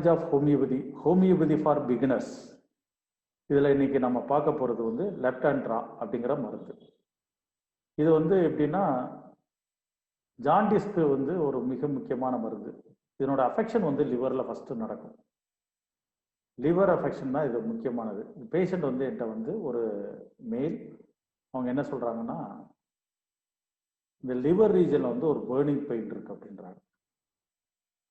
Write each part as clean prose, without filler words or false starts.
advantage of homeopathy. Homeopathy for beginners. இதில் இன்னைக்கு நம்ம பார்க்க போகிறது வந்து லெப்டாண்ட்ரா அப்படிங்கிற மருந்து. இது வந்து எப்படின்னா ஜாண்டிஸ்க்கு வந்து ஒரு மிக முக்கியமான மருந்து. இதனோட அஃபெக்ஷன் வந்து லிவரில் ஃபஸ்ட்டு நடக்கும். லிவர் அஃபெக்ஷன் தான் இது முக்கியமானது. பேஷண்ட் வந்து என்கிட்ட வந்து ஒரு மேல், அவங்க என்ன சொல்கிறாங்கன்னா, இந்த லிவர் ரீஜனில் வந்து ஒரு பேர்னிங் பெயின் இருக்குது அப்படின்றாங்க.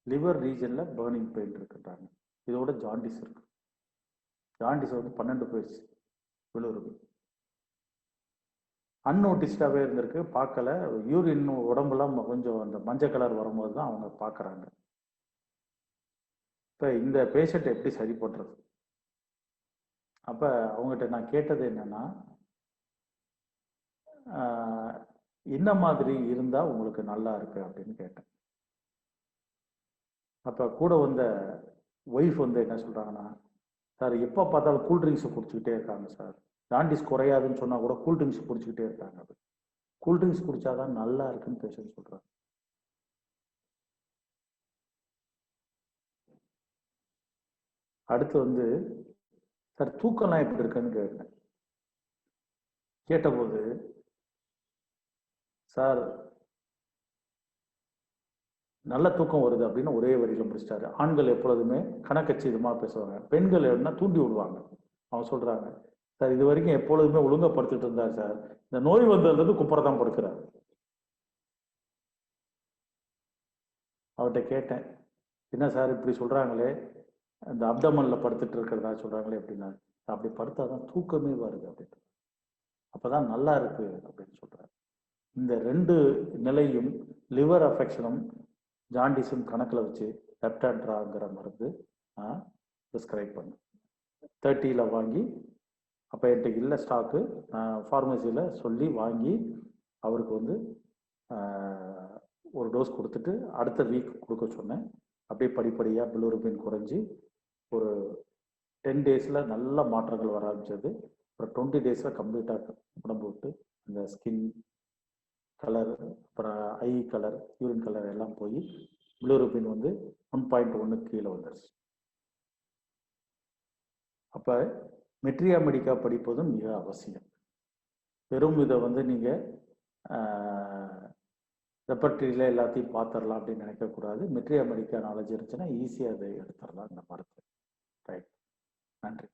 லிவர் ரீஜனில் பேர்னிங் பெயின் இருக்குன்றாங்க. இதோட ஜாண்டிஸ் இருக்கு. ஜாண்டிஸ் வந்து 12 போயிடுச்சு. விழுவுறது அன்னோட்டிஸ்டாகவே இருந்திருக்கு, பார்க்கல. யூரின் உடம்புலாம் கொஞ்சம் அந்த மஞ்சள் கலர் வரும்போது தான் அவங்க பார்க்குறாங்க. இப்போ இந்த பேஷண்ட் எப்படி சரி பண்ணுறது? அப்போ அவங்ககிட்ட நான் கேட்டது என்னன்னா, என்ன மாதிரி இருந்தால் உங்களுக்கு நல்லா இருக்கு அப்படின்னு கேட்டேன். அப்போ கூட வந்த ஒய்ஃப் வந்து என்ன சொல்கிறாங்கன்னா, சார் எப்போ பார்த்தாலும் கூல்ட்ரிங்க்ஸை குடிச்சிக்கிட்டே இருக்காங்க சார். ஜாண்டிஸ் குறையாதுன்னு சொன்னால் கூட கூல்ட்ரிங்க்ஸ் குடிச்சிக்கிட்டே இருக்காங்க. அது கூல்ட்ரிங்க்ஸ் குடித்தாதான் நல்லா இருக்குன்னு பேஷண்ட் சொல்கிறாங்க. அடுத்து வந்து சார் தூக்கம்லாம் எப்படி இருக்குன்னு கேட்டேன். கேட்டபோது சார் நல்ல தூக்கம் வருது அப்படின்னு ஒரே வரியில் முடிச்சிட்டாரு. ஆண்கள் எப்பொழுதுமே கணக்கச்சிதமாக பேசுவாங்க, பெண்கள் என்ன தூண்டி விடுவாங்க. அவங்க சொல்கிறாங்க, சார் இது வரைக்கும் எப்பொழுதுமே ஒழுங்காக படுத்துட்டு இருந்தார் சார், இந்த நோய் வந்ததுலேருந்து குப்புறதான் படுக்கிறார். அவர்கிட்ட கேட்டேன், என்ன சார் இப்படி சொல்கிறாங்களே, இந்த அப்டமனில் படுத்துட்டு இருக்கிறதா சொல்கிறாங்களே அப்படின்னா, அப்படி படுத்தாதான் தூக்கமே வருது அப்படின்ட்டு, அப்போ தான் நல்லா இருக்கு அப்படின்னு சொல்கிறார். இந்த 2 நிலையும் லிவர் அஃபெக்ஷனும் ஜாண்டிஸும் கணக்கில் வச்சு லெப்டாண்ட்ராங்கிற மருந்து நான் ப்ரிஸ்கிரைப் பண்ணேன். 30ல் வாங்கி, அப்போ என்கிட்ட இல்லை ஸ்டாக்கு, நான் ஃபார்மசியில் சொல்லி வாங்கி அவருக்கு வந்து ஒரு டோஸ் கொடுத்துட்டு அடுத்த வீக் கொடுக்க சொன்னேன். அப்படியே படிப்படியாக பிலோருபின் குறைஞ்சி ஒரு 10 டேஸில் நல்ல மாற்றங்கள் வர ஆரம்பிச்சது. அப்புறம் 20 டேஸில் கம்ப்ளீட்டாக உடம்பு விட்டு அந்த ஸ்கின் கலர், அப்புறம் ஐ கலர், யூரின் கலர் எல்லாம் போய் பிலோருபின் வந்து 1.1 கீழே வந்துடுச்சு. அப்போ மெட்ரியா மெடிக்கா படிப்பதும் மிக அவசியம். வெறும் இதை வந்து நீங்கள் ரெப்பர்ட்ரியில் எல்லாத்தையும் பார்த்துடலாம் அப்படின்னு நினைக்கக்கூடாது. மெட்ரியா மெடிக்கா நாலேஜ் இருந்துச்சுன்னா ஈஸியாக அதை எடுத்துடலாம் இந்த மருந்து. ரைட், நன்றி.